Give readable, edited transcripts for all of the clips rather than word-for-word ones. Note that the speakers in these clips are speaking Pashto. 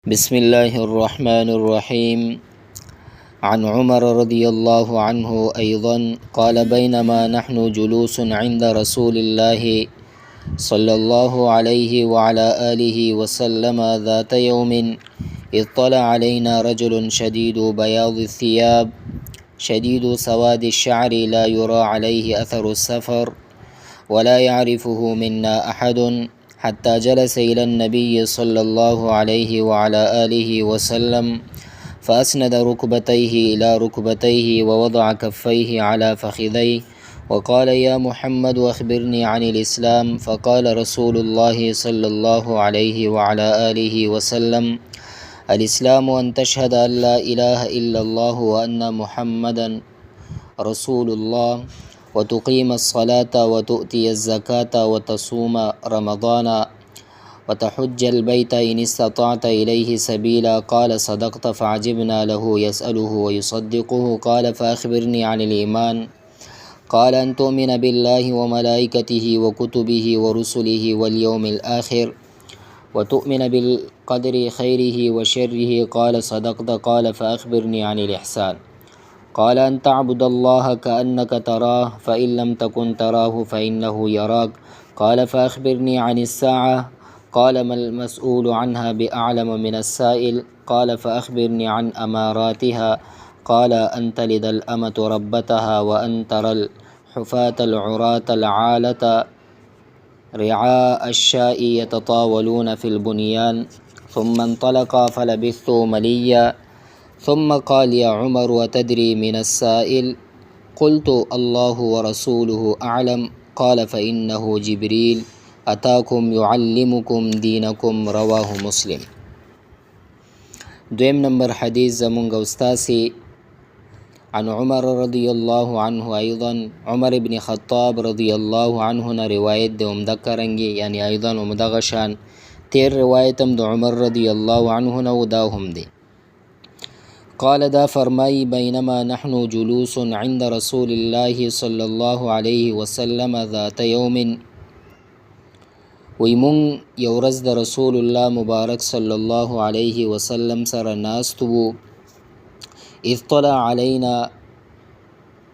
بسم الله الرحمن الرحيم. عن عمر رضي الله عنه أيضا قال بينما نحن جلوس عند رسول الله صلى الله عليه وعلى آله وسلم ذات يوم اطلع علينا رجل شديد بياض الثياب شديد سواد الشعر لا يرى عليه أثر السفر ولا يعرفه منا أحد حتى جلس إلى النبي صلى الله عليه وعلى آله وسلم فأسند ركبتيه إلى ركبتيه ووضع كفيه على فخذيه وقال يا محمد أخبرني عن الإسلام. فقال رسول الله صلى الله عليه وعلى آله وسلم الإسلام أن تشهد أن لا إله إلا الله وأن محمدا رسول الله وتقيم الصلاة وتؤتي الزكاة وتصوم رمضان وتحج البيت إن استطعت إليه سبيلا. قال صدقت. فعجبنا له يسأله ويصدقه. قال فأخبرني عن الإيمان. قال أن تؤمن بالله وملائكته وكتبه ورسله واليوم الآخر وتؤمن بالقدر خيره وشره. قال صدقت. قال فأخبرني عن الإحسان. قال أن تعبد الله كأنك تراه فإن لم تكن تراه فإنه يراك. قال فأخبرني عن الساعة. قال ما المسؤول عنها بأعلم من السائل. قال فأخبرني عن أماراتها. قال أن تلد الأمة ربتها وأن ترى الحفاة العراة العالة رعاء الشاء يتطاولون في البنيان. ثم انطلق فلبثت مليا ثم قال يا عمر أتدري من السائل؟ قلت الله ورسوله أعلم. قال فإنه جبريل أتاكم يعلمكم دينكم. رواه مسلم. دویم نمبر حدیث زمونږ استاسی عن عمر رضی الله عنه ایضا عمر ابن خطاب رضی الله عنه نه روایت دی مدکرنگی یعنی ایضا مدغشان تیر روایتم د عمر رضی الله عنه نه دا هم دی. قال دا فرمای بینما نحن جلوس عند رسول الله صلی الله علیه وسلم ذات یوم ویمون یورز د رسول الله مبارک صلی الله علیه وسلم سره ناستو. اذ طلع علینا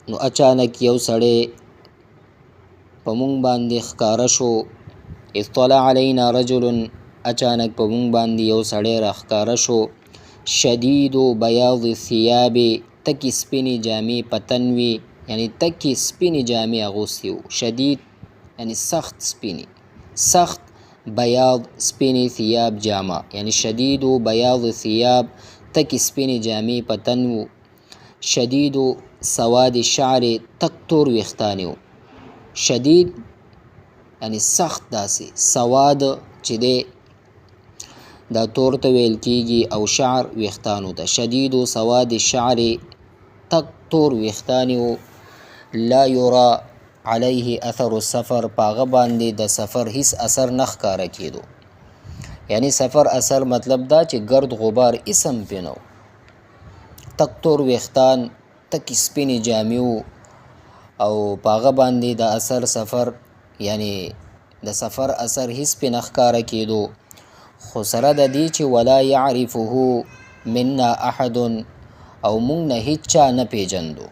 نو اچانک یو سړی په مونږ باندې ښکاره شو. اذ طلع علینا رجل اچانک په مونږ باندې یو سړی را ښکاره شو. شدید بیاض الثياب تکی سپینی جامې پتنوي یعنی تکی سپینی جامې اغوستی و. شدید یعنی سخت سپینی، سخت بیاض سپینی ثياب جامه یعنی شدید بیاض الثياب تکی سپینی جامې پتنو. شدید سواد الشعر تک تور ویختانی و. شدید یعنی سخت داسې، سواد چې دی دا تور ته ویل کیږي او شعر ویختانو ته. شدید سواد الشعر تک تور ویختانی و. لا یرا علیه اثر السفر پاغه باندې د سفر هیڅ اثر نه ښکاره کېدو. یعنی سفر اثر مطلب دا چې گرد غبار اسم پینو. تک تور ویختان تک سپینی جامیو او پاغه باندې د اثر سفر یعنی د سفر اثر هیڅ پې نه ښکاره کېدو. خو سره د دې چې ولا یعرفه منا احد او مونږ نه هیڅ چا نه پیژندو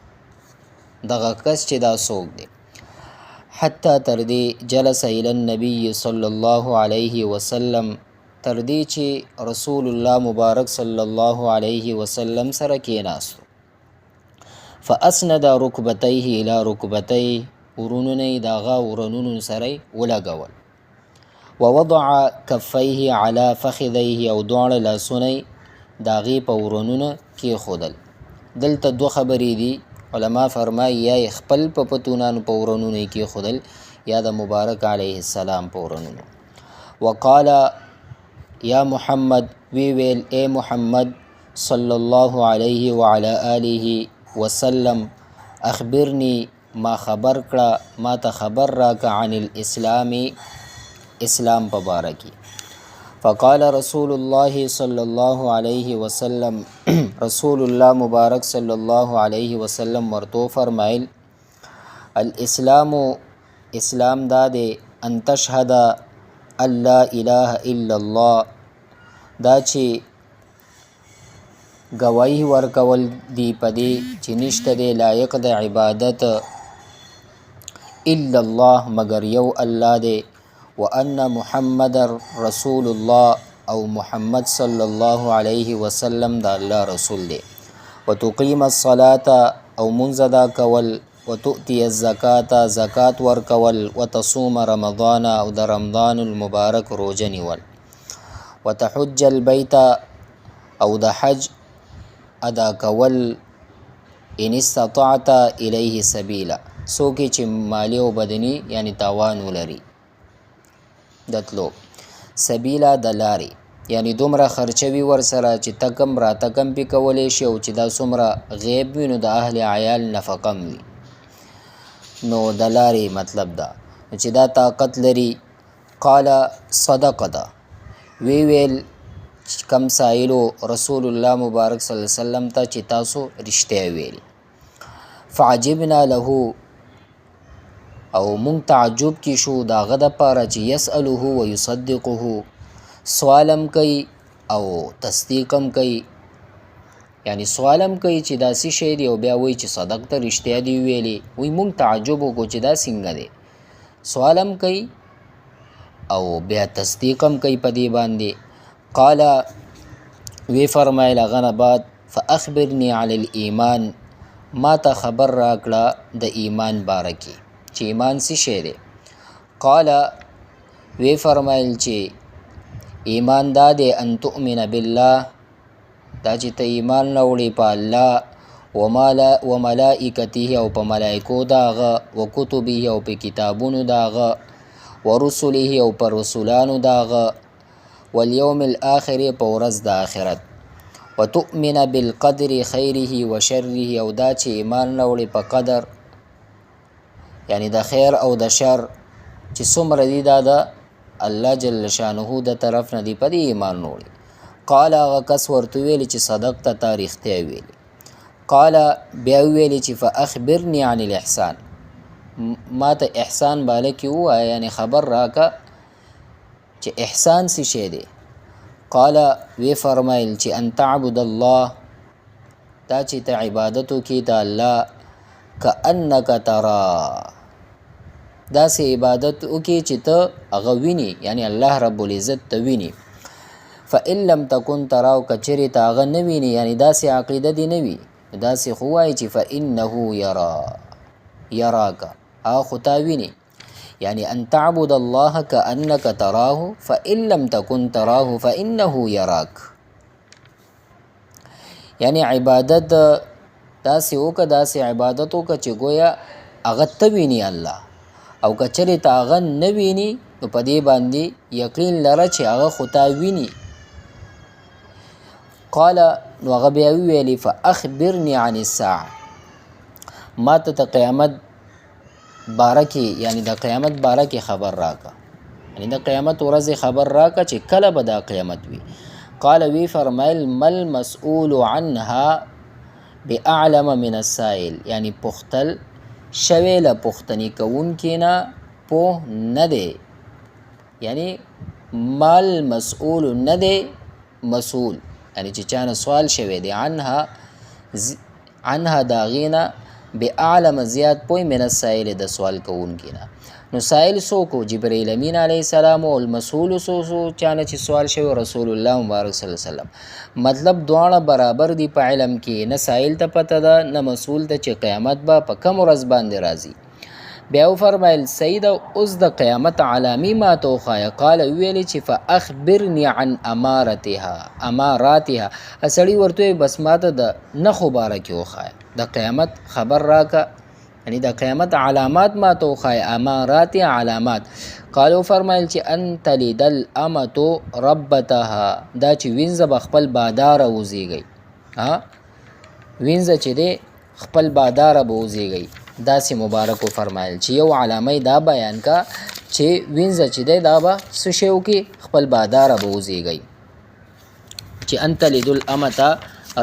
دغه کس چې دا څوک دی. حتی تر دې جلس الی النبی صلی الله علیه وسلم تر دې چې رسول الله مبارک صلی الله علیه وسلم سره کېناستو. فاسند رکبتیه الی رکبتیه ورونونه یې د هغه ورونونو سره یې ولګول. ووضع کفیه علی فخذیه او دواړه لاسونه یې د هغې په ورونونه کېښودل. دلته دوه خبرې دي. علما فرمایي یا یې خپل په پتونانو په ورونونو یې کېښودل یا د مبارک علیه السلام په ورونونو. وقال یا محمد وی ویل اے محمد صلی الله علیه وعلى آله وسلم اخبرنی ما خبر کړه ما ته خبر راکه عن الاسلام اسلام په باره کې. فقال رسول الله صلی الله علیه وسلم رسول الله مبارک صلی الله علیه وسلم ورته فرمایل الاسلام اسلام دا دی ان تشهد ان لا اله الا الله دا چې گواہی ورکول دی پدې چې نشته دی لایق د عبادت الا الله مگر یو الله دی وان محمد رسول الله او محمد صلی الله علیه وسلم د الله رسول دی وتقیم الصلاة او منزدا کول وتؤتی الزکاة زکات ورکول وتصوم رمضان او د رمضان المبارک روزه نیول وتحج البیت او د حج ادا کول ان استطعت الیه سبیلا څوک چې مالی او بدني یعنی تاوان ولري دتلو سبیلا د لارې یعنی دومره خرچوي ورسره چې تکم را تکم پې کولی شي او چې دا څومره غیب وي نو د اهل عیال نفقم وي نو د لارې مطلب دا چې دا طاقت لري قال صدق ده ویل کم سائلو رسول الله مبارک صلی الله علیه وسلم ته چې تاسو رښتیا ویل فعجبنا له او مونږ تعجب کې شو د هغه دپاره چې یسأله و یصدقه سوالم کوي او تصدیقم کوي یعنی سوالم کوي چې دا څه شی دی او بیا وایي چې صدقته رښتیا دی ویلې وایي مونږ تعجب وکړو چې دا څنګه دی سوالم کوي او بیا تصدیقم کوي په دې باندې قال وی فرمایل هغه نه بعد فاخبرني علی الایمان ما ته خبر راکړه د ایمان باره کې چې ایمان څه شی دی قال وی فرمایل چې ایمان دا دی ان تؤمن بالله دا چې ته ایمان راوړې په الله وملائکته او په ملائکو د هغه وکتبه او په کتابونو د هغه ورسله او په رسولانو د هغه والیوم الاخر په ورځ د آخرت وتؤمن بالقدر خیره وشره او دا چې ایمان راوړې په قدر یعنی د خیر او د شر چې څومره دي دا د الله جل شانه د طرف نه دی په دې ایمان راوړي قال هغه کس ورته ویلي چې صدقته تا رښتیا ویلي قال بیا ویلي چې فاخبرني عن الاحسان ما ته احسان باندې کې ووایه یعنی خبر راکه چې احسان څه شی دی قال وی فرمایل چې ان تعبد الله دا چې ته عبادت وکړې د الله کأنک ترا داسې عبادت وکړې چې ته هغه ویني یعنی الله رب العزت ته ویني فإن لم تكن تراو کچرې ته هغه نه ویني یعنی داسې عقیده دې نه وي داسې خو وایي چې فإنه یراک هغه خو تا ویني یعنی ان تعبد الله کأنک تراه فإن لم تكن تراه فإنه یراک یعنی عبادت داسې وکړه داسې عبادت وکړه چې گویا هغه ته ویني الله او کچرې ته هغه نه ویني نو په دې باندې یقین لره چې هغه خو تا ویني قال نو هغه بیا وویلي فاخبرني عن الساعه ما ته د قیامت باره کې یعنی د قیامت باره کې خبر راکه یعنی د قیامت ورځې خبر راکه چې کله به دا قیامت وي قال وی فرمایل مل مسئول عنها باعلم من السائل یعنی پختل شوی له پختنی کوونکي نه پوه نه دی یعنی مال مسئول نه دی مسئول یعنی چې چانه سوال شوی دی عنها داغینا باعلم زیات پوی من السائل د سوال کوونکي نه نو سائل څوک جبرئیل امین علیه السلام او المسئول څوک چانه چې سوال شوی رسول الله مبارک صلی الله علیه وسلم مطلب دواړه برابر دي په علم کې نه سائل ته پته ده نه مسئول ته چې قیامت به په کوم ورځ باندې راځي بیا فرمایل سید اوس د قیامت علامې ما ته وښایه قال ویلې چې فاخبرني عن اماراتها سړي ورته بس ما ته د نښو باره کې وښایه د قیامت خبر راکه یعنی د قیامت علامات ما ته وښایه امارات علامات قالو فرمایل چې ان تلد الامة ربتها دا چې وینځه به خپل باداره وزیږي وینځه چې دی خپل باداره به وزیږي داسې مبارکو فرمایل چې یو علامه دا بیان کا چې وینځه چې دی دا به څه شی وکړي خپل باداره به وزیږي چې ان تلد الامة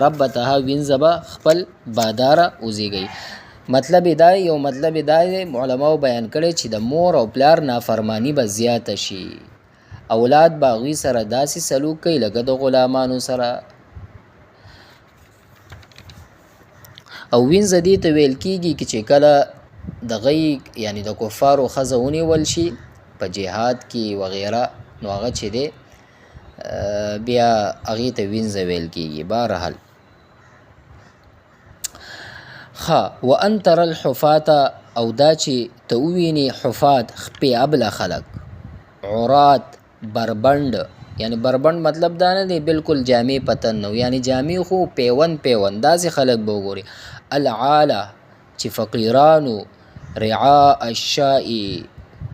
ربتها وینځه به خپل باداره وزیږي مطلب دا یو مطلب دا علماء بیان کړي چې د مور او پلار نافرمانی به زیاته شي اولاد باغوی سره داسې سلوک کوي لکه د غلامانو سره او وینځ دې ته ویل کیږي چې کله د غي یعنی د کفارو ښځه ونیول شي په جهاد کې وغیره نو هغه چې دی بیا هغې ته وینځ ویل کیږي. بهرحال وان تر الحفات او دا چې ته ووینې حفات خپې ابله خلک عرات بربند یعنی بربند مطلب دا نه دی بالکل جامې پتن نو یعنی جامې خو پیوند داسې خلک به وګوري العاله چې فقیرانو رعاء الشاء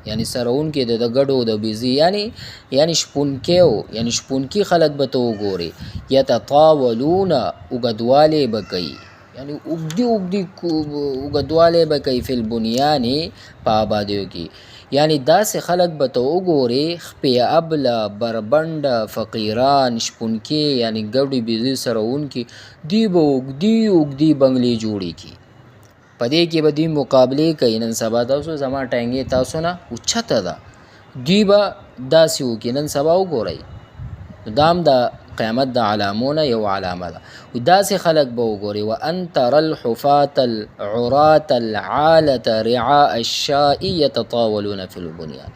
یعنی سرون کې د ګډو د بیزی یعنی شپونکی خلک به ته وګوري یتطاولون اوږدوالی به کوي یعنی اوږدي اوږدوالی به کوي فی البنیان په آبادیو کې یعنی داسې خلک به ته وګورې خپې ابله بربنډه فقیران شپونکي یعنی ګډې بیزې سروونکي دوی به اوږدي بنګلې جوړې کړي په دې کې به دوی مقابلې کوي نن سبا تاسو زما ټینګې تاسو نه اوچته ده دوی به داسې وکړي نن سبا وګورئ دام د قیامت د علامونه یو علامه ده داسې خلک به وګوري وان تر الحفات العرات العالة رعاء الشاء يتطاولون في البنيان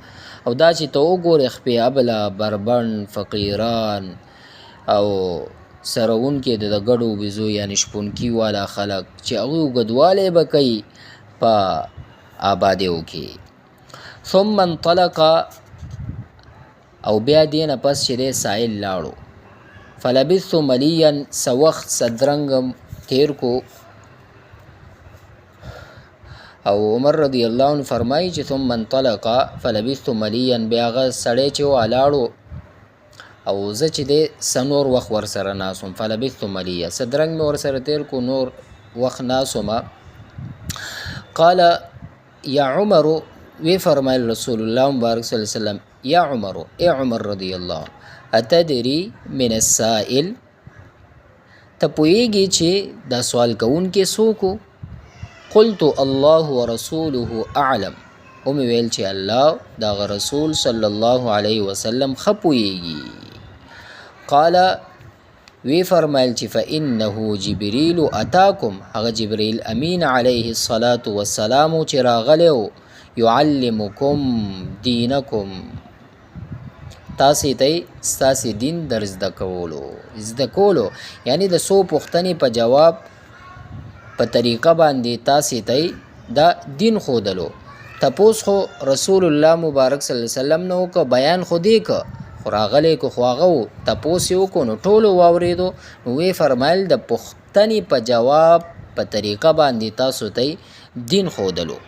او دا چې ته وګورې خپې ابله بربند فقیران او سروونکي د ګډو بیزو یعنی شپونکي والا خلک چې هغوی اوږدوالی به کوي په آبادیو کې. ثم انطلق او بیا دې نه پس چې دی سائل لاړو فلبثت ملیا سوخت صدرنګ تیر کو او عمر رضی الله عنه فرمایي چې ثم انطلق فلبثت ملیا بیا هغه سړی چې ولاړو او زه چې دی سنور وخت ورسره ناسوم فلبثت ملیا صدرنګ مې ورسره تیر کو نور وخت ناسومه. قال یا عمر وی فرمایل رسول الله مبارک صلی الله علیه وسلم یا عمر ای عمر رضی الله اتدری من السائل ته پوهیږي چې دا سوال کوونکی څوک و؟ قلت الله ورسوله اعلم ومې ویل چې الله دغه رسول صلی الله علیه وسلم ښه پوهیږي. قال وی فرمایل چې فانه جبریل اتاکم هغه جبریل امین علیه الصلاة والسلام چې راغلی و یعلمکم دینکم تاسې ته ستاسې دین در زده کولو یعنی د څو پوښتنې په جواب په طریقه باندې تاسې ته دا دین ښودلو. تپوس خو رسول الله مبارک صلی الله علیه وسلم نه وکړه بیان خو دې که خو راغلی که خو هغه و تپوس یې وکړو نو ټولو واورېدو نو ویې فرمایل د پوښتنې په جواب په طریقه باندې تاسو ته دین ښودلو.